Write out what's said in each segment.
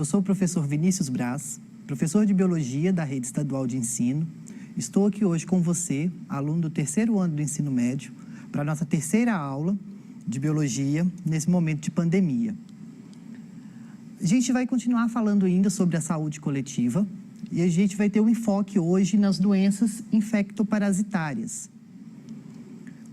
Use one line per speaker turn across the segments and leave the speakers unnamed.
Eu sou o professor Vinícius Braz, professor de Biologia da Rede Estadual de Ensino. Estou aqui hoje com você, aluno do terceiro ano do ensino médio, para a nossa terceira aula de Biologia nesse momento de pandemia. A gente vai continuar falando ainda sobre a saúde coletiva e a gente vai ter um enfoque hoje nas doenças infectoparasitárias.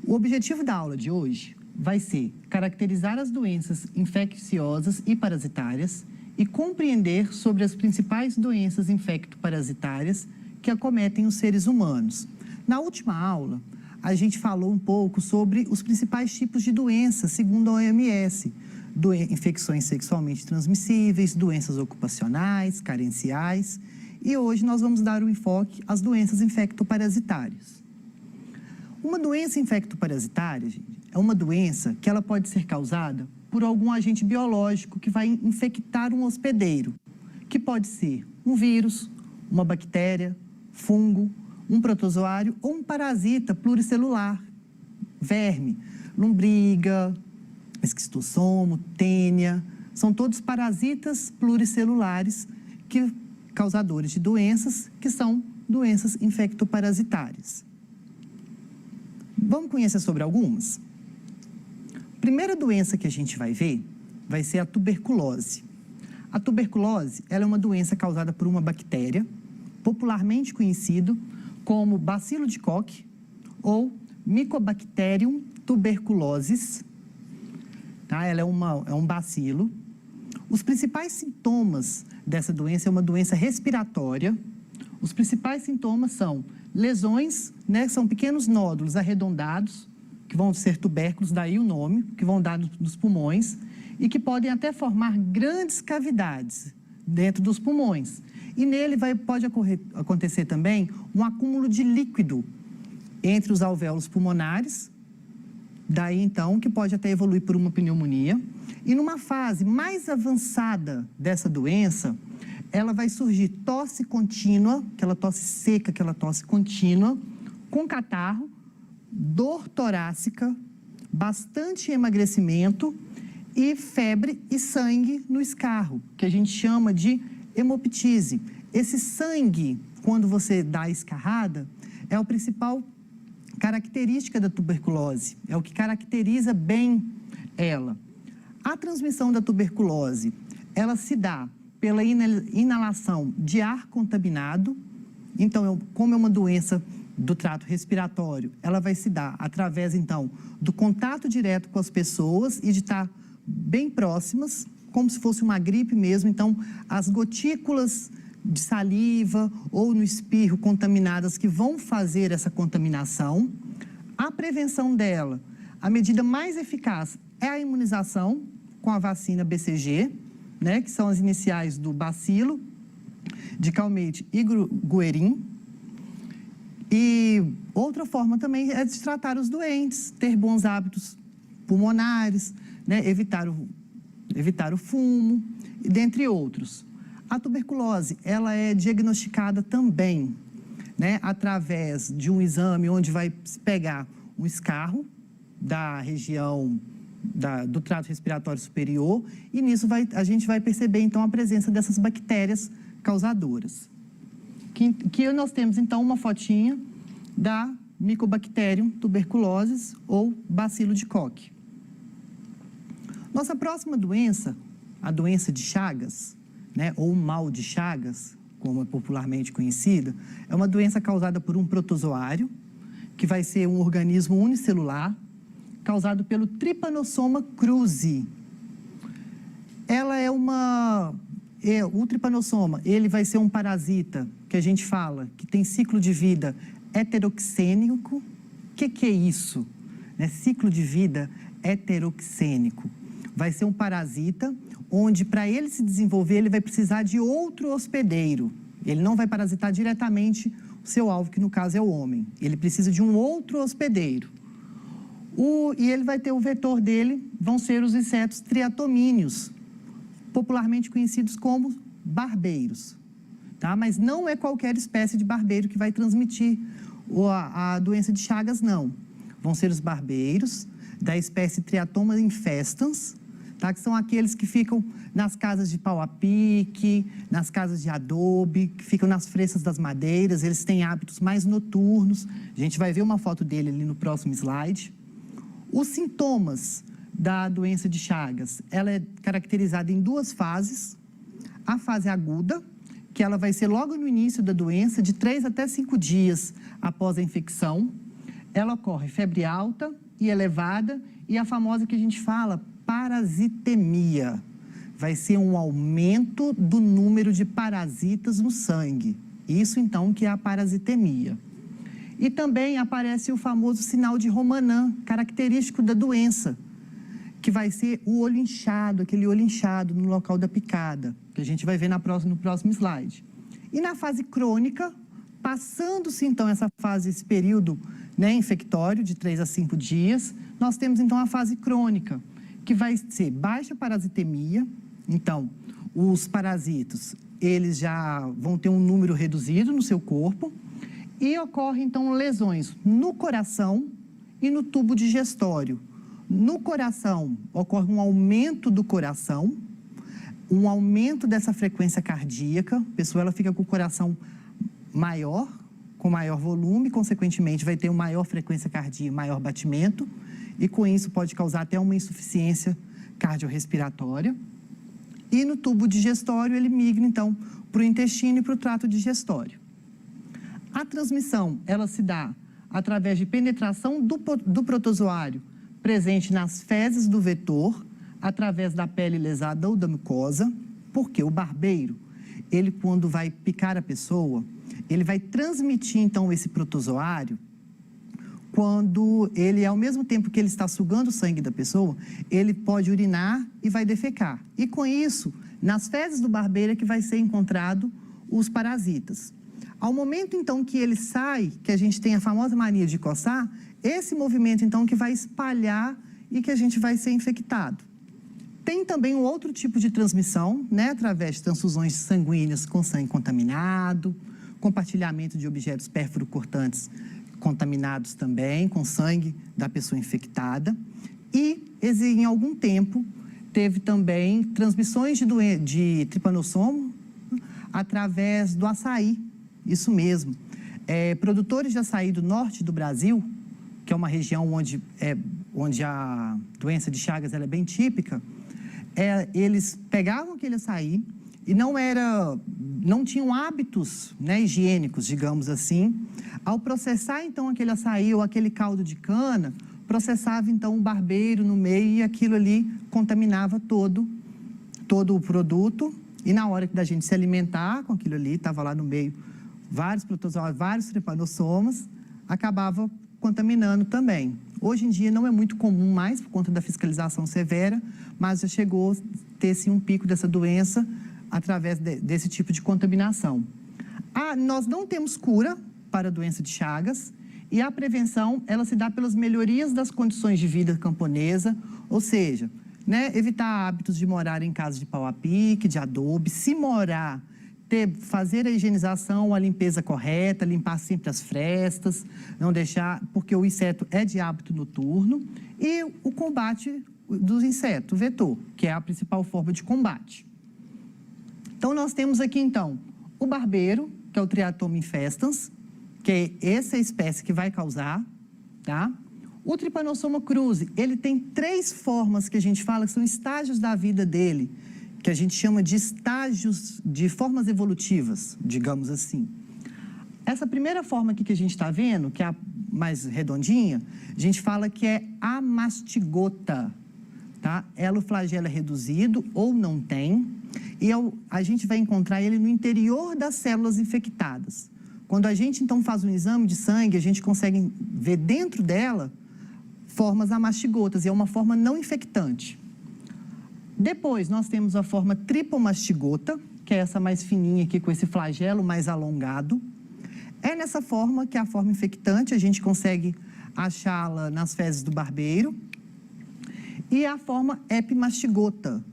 O objetivo da aula de hoje vai ser caracterizar as doenças infecciosas e parasitárias e compreender sobre as principais doenças infectoparasitárias que acometem os seres humanos. Na última aula, a gente falou um pouco sobre os principais tipos de doenças, segundo a OMS. Infecções sexualmente transmissíveis, doenças ocupacionais, carenciais. E hoje nós vamos dar um enfoque às doenças infectoparasitárias. Uma doença infectoparasitária, gente, é uma doença que ela pode ser causada por algum agente biológico que vai infectar um hospedeiro, que pode ser um vírus, uma bactéria, fungo, um protozoário ou um parasita pluricelular, verme, lombriga, esquistossoma, tênia, são todos parasitas pluricelulares causadores de doenças que são doenças infectoparasitárias. Vamos conhecer sobre algumas? A primeira doença que a gente vai ver vai ser a tuberculose. A tuberculose ela é uma doença causada por uma bactéria, popularmente conhecido como bacilo de Koch ou Mycobacterium tuberculosis. Tá? Ela é um bacilo. Os principais sintomas dessa doença é uma doença respiratória. Os principais sintomas são lesões, né, são pequenos nódulos arredondados, que vão ser tubérculos, daí o nome, que vão dar nos pulmões, e que podem até formar grandes cavidades dentro dos pulmões. E nele pode acontecer também um acúmulo de líquido entre os alvéolos pulmonares, daí então que pode até evoluir por uma pneumonia. E numa fase mais avançada dessa doença, ela vai surgir tosse contínua, aquela tosse seca, aquela tosse contínua, com catarro, dor torácica, bastante emagrecimento e febre e sangue no escarro, que a gente chama de hemoptise. Esse sangue, quando você dá a escarrada, é a principal característica da tuberculose, é o que caracteriza bem ela. A transmissão da tuberculose, ela se dá pela inalação de ar contaminado. Então, como é uma doença do trato respiratório, ela vai se dar através, então, do contato direto com as pessoas e de estar bem próximas, como se fosse uma gripe mesmo. Então, as gotículas de saliva ou no espirro contaminadas que vão fazer essa contaminação. A prevenção dela, a medida mais eficaz é a imunização com a vacina BCG, né, que são as iniciais do bacilo, de Calmette e Guerin. E outra forma também é de tratar os doentes, ter bons hábitos pulmonares, né, evitar o fumo, dentre outros. A tuberculose, ela é diagnosticada também, né, através de um exame onde vai se pegar um escarro da região do trato respiratório superior e nisso a gente vai perceber, então, a presença dessas bactérias causadoras. Que nós temos, então, uma fotinha da Mycobacterium tuberculosis ou bacilo de Koch. Nossa próxima doença, a doença de Chagas, né, ou mal de Chagas, como é popularmente conhecida, é uma doença causada por um protozoário, que vai ser um organismo unicelular, causado pelo Trypanosoma cruzi. Ela é o Trypanosoma, ele vai ser um parasita, que a gente fala, que tem ciclo de vida heteroxênico. O que é isso? Né? Ciclo de vida heteroxênico. Vai ser um parasita onde, para ele se desenvolver, ele vai precisar de outro hospedeiro. Ele não vai parasitar diretamente o seu alvo, que no caso é o homem. Ele precisa de um outro hospedeiro. E ele vai ter o vetor dele, vão ser os insetos triatomíneos, popularmente conhecidos como barbeiros. Tá? Mas não é qualquer espécie de barbeiro que vai transmitir a doença de Chagas, não. Vão ser os barbeiros da espécie Triatoma infestans, tá? Que são aqueles que ficam nas casas de pau a pique, nas casas de adobe, que ficam nas frestas das madeiras, eles têm hábitos mais noturnos. A gente vai ver uma foto dele ali no próximo slide. Os sintomas da doença de Chagas, ela é caracterizada em duas fases. A fase aguda, que ela vai ser logo no início da doença, de 3 até 5 dias após a infecção. Ela ocorre febre alta e elevada e a famosa que a gente fala, parasitemia. Vai ser um aumento do número de parasitas no sangue. Isso, então, que é a parasitemia. E também aparece o famoso sinal de Romanin, característico da doença, que vai ser o olho inchado, aquele olho inchado no local da picada, que a gente vai ver no próximo slide. E na fase crônica, passando-se, então, esse período, né, infectório, de 3 a 5 dias, nós temos, então, a fase crônica, que vai ser baixa parasitemia. Então, os parasitas, eles já vão ter um número reduzido no seu corpo e ocorrem, então, lesões no coração e no tubo digestório. No coração, ocorre um aumento do coração, um aumento dessa frequência cardíaca, a pessoa ela fica com o coração maior, com maior volume, consequentemente vai ter uma maior frequência cardíaca, maior batimento, e com isso pode causar até uma insuficiência cardiorrespiratória. E no tubo digestório ele migra, então, para o intestino e para o trato digestório. A transmissão, ela se dá através de penetração do protozoário presente nas fezes do vetor, através da pele lesada ou da mucosa, porque o barbeiro, ele quando vai picar a pessoa, ele vai transmitir, então, esse protozoário, quando ele, ao mesmo tempo que ele está sugando o sangue da pessoa, ele pode urinar e vai defecar. E com isso, nas fezes do barbeiro é que vai ser encontrado os parasitas. Ao momento, então, que ele sai, que a gente tem a famosa mania de coçar, esse movimento, então, que vai espalhar e que a gente vai ser infectado. Tem também um outro tipo de transmissão, né, através de transfusões sanguíneas com sangue contaminado, compartilhamento de objetos pérfuro-cortantes contaminados também, com sangue da pessoa infectada. E, em algum tempo, teve também transmissões de tripanossomo através do açaí, isso mesmo. Produtores de açaí do norte do Brasil, que é uma região onde a doença de Chagas ela é bem típica, eles pegavam aquele açaí e não tinham hábitos, né, higiênicos, digamos assim. Ao processar, então, aquele açaí ou aquele caldo de cana, processava, então, o barbeiro no meio e aquilo ali contaminava todo o produto. E na hora da gente se alimentar com aquilo ali, estava lá no meio vários protozoários, vários tripanossomas, acabava contaminando também. Hoje em dia não é muito comum mais, por conta da fiscalização severa, mas já chegou a ter, sim, um pico dessa doença através desse tipo de contaminação. Nós não temos cura para a doença de Chagas e a prevenção, ela se dá pelas melhorias das condições de vida camponesa, ou seja, né, evitar hábitos de morar em casas de pau a pique, de adobe, se morar, fazer a higienização, a limpeza correta, limpar sempre as frestas, não deixar, porque o inseto é de hábito noturno, e o combate dos insetos, o vetor, que é a principal forma de combate. Então, nós temos aqui, então, o barbeiro, que é o Triatoma infestans, que é essa espécie que vai causar, tá? O Trypanosoma cruzi, ele tem 3 formas que a gente fala, que são estágios da vida dele, que a gente chama de estágios de formas evolutivas, digamos assim. Essa primeira forma aqui que a gente está vendo, que é a mais redondinha, a gente fala que é amastigota, tá? Ela, o flagelo é reduzido ou não tem, e a gente vai encontrar ele no interior das células infectadas. Quando a gente, então, faz um exame de sangue, a gente consegue ver dentro dela formas amastigotas, e é uma forma não infectante. Depois, nós temos a forma tripomastigota, que é essa mais fininha aqui, com esse flagelo mais alongado. É nessa forma, que é a forma infectante, a gente consegue achá-la nas fezes do barbeiro. E a forma epimastigota,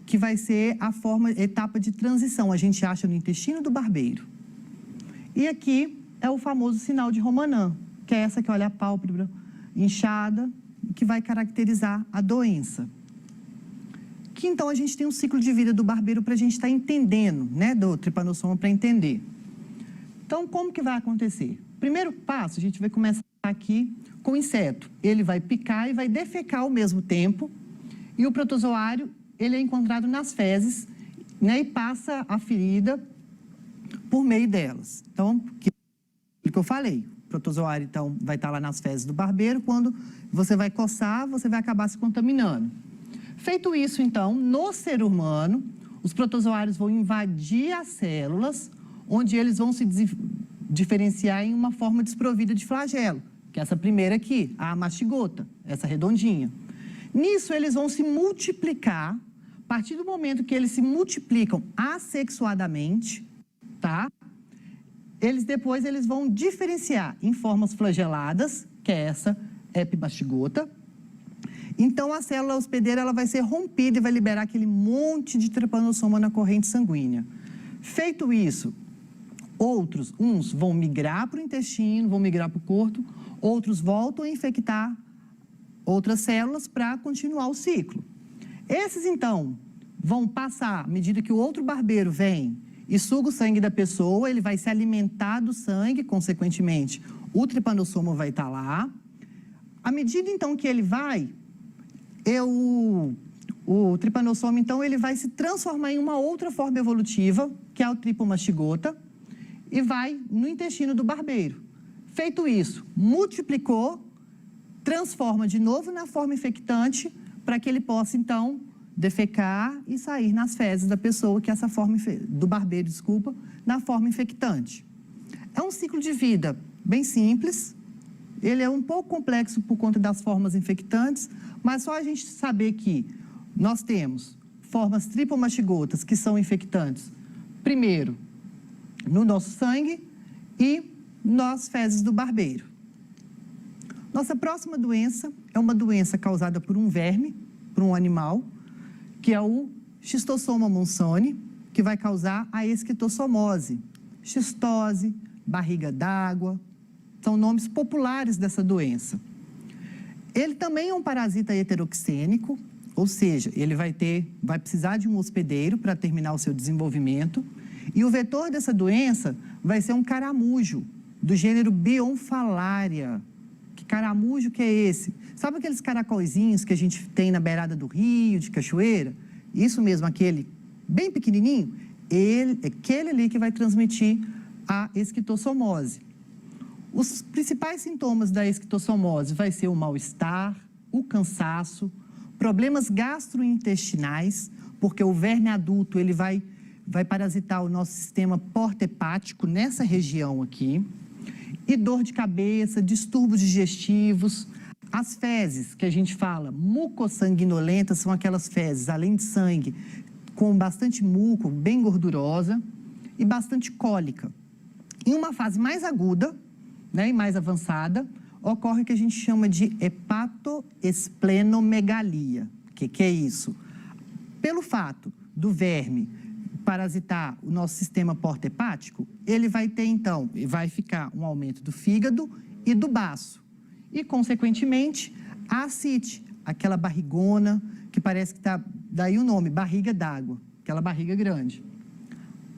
que vai ser a etapa de transição, a gente acha no intestino do barbeiro. E aqui é o famoso sinal de Romanin, que é essa que olha a pálpebra inchada, que vai caracterizar a doença. que então a gente tem um ciclo de vida do barbeiro para a gente estar entendendo, né, do tripanossoma para entender. Então, como que vai acontecer? Primeiro passo, a gente vai começar aqui com o inseto. Ele vai picar e vai defecar ao mesmo tempo, e o protozoário, ele é encontrado nas fezes, né, e passa a ferida por meio delas. Então, o que eu falei, o protozoário, então, vai estar lá nas fezes do barbeiro, quando você vai coçar, você vai acabar se contaminando. Feito isso, então, no ser humano, os protozoários vão invadir as células, onde eles vão se diferenciar em uma forma desprovida de flagelo, que é essa primeira aqui, a mastigota, essa redondinha. Nisso, eles vão se multiplicar. A partir do momento que eles se multiplicam assexuadamente, tá? Depois eles vão diferenciar em formas flageladas, que é essa epimastigota. Então, a célula hospedeira ela vai ser rompida e vai liberar aquele monte de tripanossoma na corrente sanguínea. Feito isso, uns vão migrar para o intestino, vão migrar para o corpo, outros voltam a infectar outras células para continuar o ciclo. Esses, então, vão passar, à medida que o outro barbeiro vem e suga o sangue da pessoa, ele vai se alimentar do sangue, consequentemente, o tripanossoma vai estar lá. À medida, então, que ele vai, o tripanossoma, então, ele vai se transformar em uma outra forma evolutiva, que é o tripomastigota, e vai no intestino do barbeiro. Feito isso, multiplicou, transforma de novo na forma infectante, para que ele possa, então, defecar e sair nas fezes da pessoa, que é essa forma, do barbeiro, desculpa, na forma infectante. É um ciclo de vida bem simples, ele é um pouco complexo por conta das formas infectantes, mas só a gente saber que nós temos formas tripomastigotas que são infectantes, primeiro, no nosso sangue e nas fezes do barbeiro. Nossa próxima doença é uma doença causada por um verme, por um animal, que é o Schistossoma monssoni, que vai causar a esquistossomose. Xistose, barriga d'água, são nomes populares dessa doença. Ele também é um parasita heteroxênico, ou seja, ele vai precisar de um hospedeiro para terminar o seu desenvolvimento, e o vetor dessa doença vai ser um caramujo, do gênero Bionfalaria. Que caramujo que é esse? Sabe aqueles caracolzinhos que a gente tem na beirada do rio, de cachoeira? Isso mesmo, aquele bem pequenininho, aquele ali que vai transmitir a esquistossomose. Os principais sintomas da esquistossomose vai ser o mal-estar, o cansaço, problemas gastrointestinais, porque o verme adulto ele vai parasitar o nosso sistema porta-hepático nessa região aqui, e dor de cabeça, distúrbios digestivos. As fezes, que a gente fala, mucossanguinolentas, são aquelas fezes, além de sangue, com bastante muco, bem gordurosa e bastante cólica. Em uma fase mais aguda, né, e mais avançada, ocorre o que a gente chama de hepatoesplenomegalia. O que é isso? Pelo fato do verme parasitar o nosso sistema porta-hepático, ele vai ter, então, vai ficar um aumento do fígado e do baço. E, consequentemente, a ascite, aquela barrigona, que parece que está, daí o nome, barriga d'água, aquela barriga grande.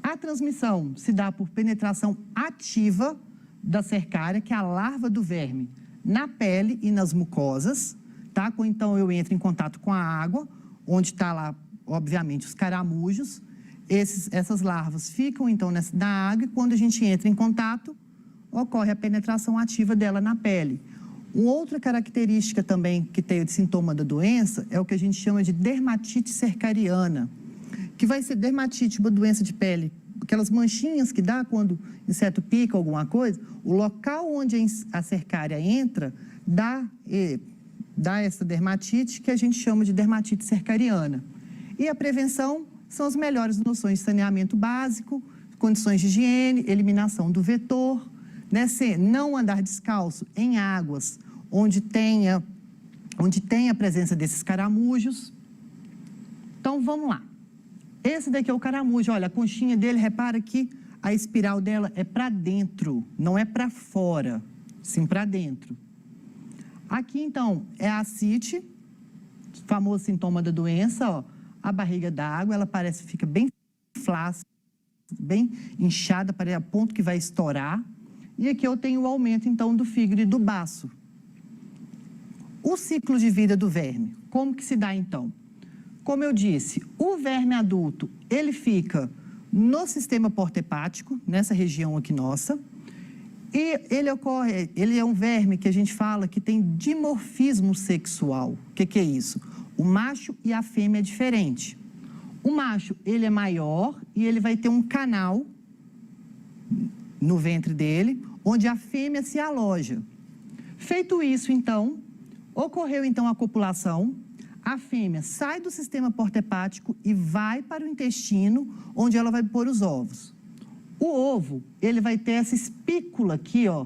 A transmissão se dá por penetração ativa da cercária, que é a larva do verme, na pele e nas mucosas, tá? Então, eu entro em contato com a água, onde está lá, obviamente, os caramujos. Essas larvas ficam, então, na água, e quando a gente entra em contato, ocorre a penetração ativa dela na pele. Uma outra característica também que tem o sintoma da doença é o que a gente chama de dermatite cercariana, que vai ser dermatite, uma doença de pele, aquelas manchinhas que dá quando o inseto pica alguma coisa, o local onde a cercária entra dá essa dermatite, que a gente chama de dermatite cercariana. E a prevenção são as melhores noções de saneamento básico, condições de higiene, eliminação do vetor, né? Não andar descalço em águas onde tenha a presença desses caramujos. Então, vamos lá. Esse daqui é o caramujo. Olha, a conchinha dele, repara que a espiral dela é para dentro, não é para fora, sim para dentro. Aqui, então, é a ascite, famoso sintoma da doença, ó. a barriga d'água, ela fica bem flácida, bem inchada, a ponto que vai estourar. E aqui eu tenho o aumento, então, do fígado e do baço. O ciclo de vida do verme, como que se dá, então? Como eu disse, o verme adulto, ele fica no sistema porta-hepático, nessa região aqui nossa, e ele é um verme que a gente fala que tem dimorfismo sexual. O que é isso? O macho e a fêmea é diferente. O macho, ele é maior e ele vai ter um canal no ventre dele, onde a fêmea se aloja. Feito isso, então, ocorreu então a copulação, a fêmea sai do sistema porta-hepático e vai para o intestino, onde ela vai pôr os ovos. O ovo, ele vai ter essa espícula aqui, ó,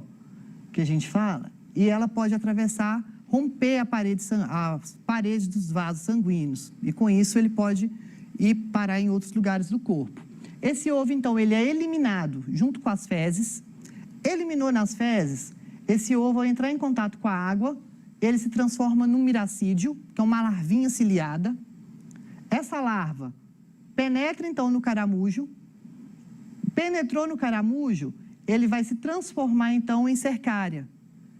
que a gente fala, e ela pode atravessar, romper as paredes dos vasos sanguíneos. E com isso ele pode ir parar em outros lugares do corpo. Esse ovo, então, ele é eliminado junto com as fezes. Eliminou nas fezes, esse ovo, ao entrar em contato com a água, ele se transforma num miracídio, que é uma larvinha ciliada. Essa larva penetra, então, no caramujo. Penetrou no caramujo, ele vai se transformar, então, em cercária.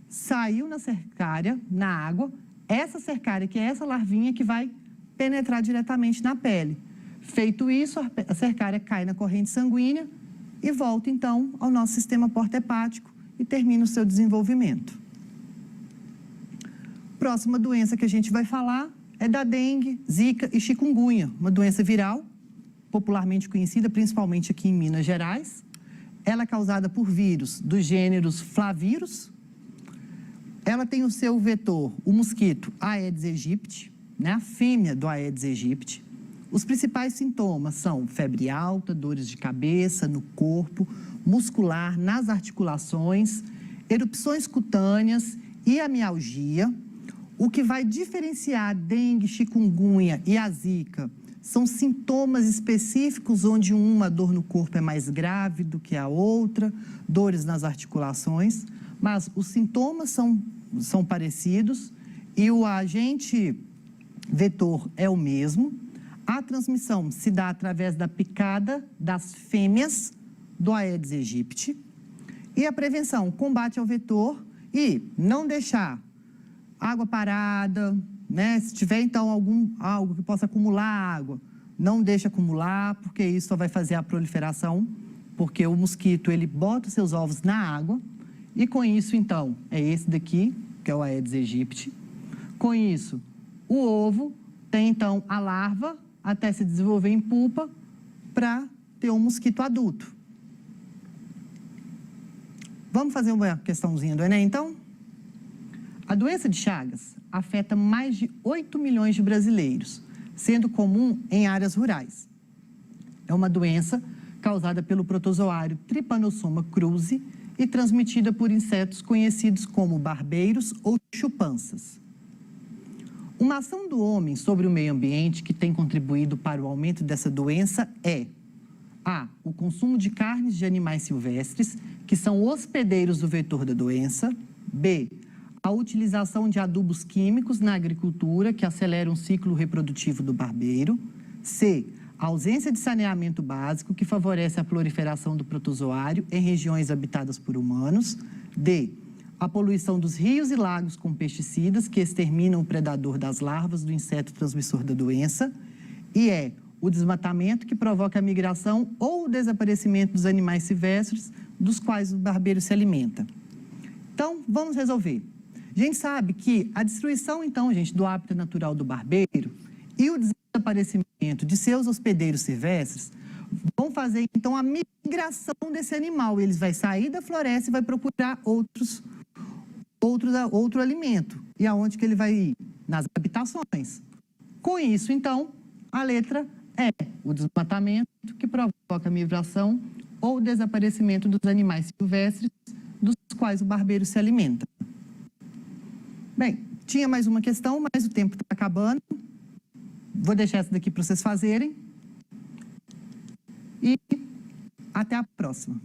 Saiu na cercária, na água, essa cercária, que é essa larvinha que vai penetrar diretamente na pele. Feito isso, a cercária cai na corrente sanguínea e volta, então, ao nosso sistema porta-hepático e termina o seu desenvolvimento. Próxima doença que a gente vai falar é da dengue, zika e chikungunya, uma doença viral, popularmente conhecida, principalmente aqui em Minas Gerais. Ela é causada por vírus dos gêneros Flavírus. Ela tem o seu vetor, o mosquito Aedes aegypti, né, a fêmea do Aedes aegypti. Os principais sintomas são febre alta, dores de cabeça, no corpo, muscular, nas articulações, erupções cutâneas e a mialgia. O que vai diferenciar a dengue, chikungunya e a zika são sintomas específicos onde uma dor no corpo é mais grave do que a outra, dores nas articulações, mas os sintomas são parecidos e o agente vetor é o mesmo. A transmissão se dá através da picada das fêmeas do Aedes aegypti. E a prevenção, combate ao vetor e não deixar água parada, né? Se tiver, então, algo que possa acumular água, não deixe acumular, porque isso só vai fazer a proliferação, porque o mosquito, ele bota os seus ovos na água, e com isso, então, é esse daqui, que é o Aedes aegypti. Com isso, o ovo tem, então, a larva, até se desenvolver em pupa, para ter um mosquito adulto. Vamos fazer uma questãozinha do Enem, então? A doença de Chagas afeta mais de 8 milhões de brasileiros, sendo comum em áreas rurais. É uma doença causada pelo protozoário Trypanosoma cruzi e transmitida por insetos conhecidos como barbeiros ou chupanças. Uma ação do homem sobre o meio ambiente que tem contribuído para o aumento dessa doença é A. O consumo de carnes de animais silvestres, que são hospedeiros do vetor da doença. B. A utilização de adubos químicos na agricultura, que aceleram o ciclo reprodutivo do barbeiro. C. A ausência de saneamento básico, que favorece a proliferação do protozoário em regiões habitadas por humanos. D. A poluição dos rios e lagos com pesticidas, que exterminam o predador das larvas do inseto transmissor da doença. E E. O desmatamento, que provoca a migração ou o desaparecimento dos animais silvestres, dos quais o barbeiro se alimenta. Então, vamos resolver. A gente sabe que a destruição, então, gente, do hábitat natural do barbeiro e o desaparecimento de seus hospedeiros silvestres vão fazer, então, a migração desse animal. Ele vai sair da floresta e vai procurar outro alimento. E aonde que ele vai ir? Nas habitações. Com isso, então, a letra é o desmatamento, que provoca a migração ou desaparecimento dos animais silvestres, dos quais o barbeiro se alimenta. Bem, tinha mais uma questão, mas o tempo está acabando. Vou deixar essa daqui para vocês fazerem. E até a próxima.